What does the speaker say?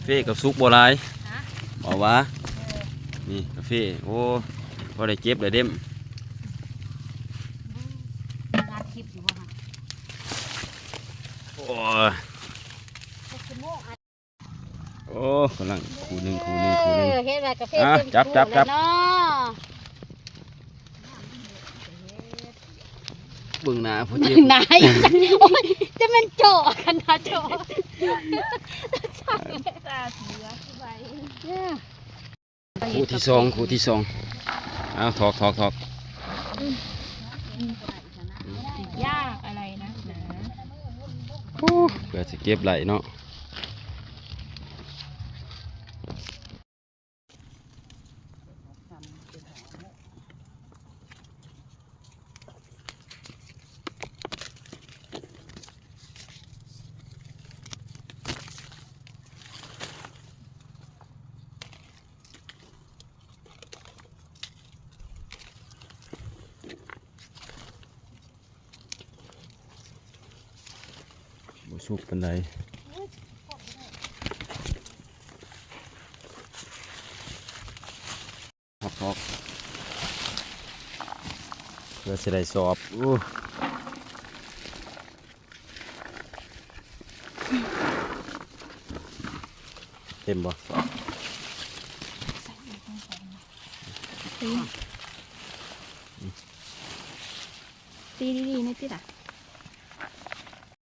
เฟ่กับซุกบัวลายบอกว่านี่กาแฟโอ้พอได้เก็บเลยเด้มโอ้กำลังคูหนึ่งเฮ็ดแบบกาแฟจับเบิ่งหน้าผู้เจ็บหน้าจะมันโจกันนะโจคู่ที่สองเอาถอกยากอะไรนะเพื่อจะเก็บไหลเนาะสุกเป็นไรถอกเพื่อจะได้สอบเต็มบ่ตีดีๆนี่ติดอ่ะ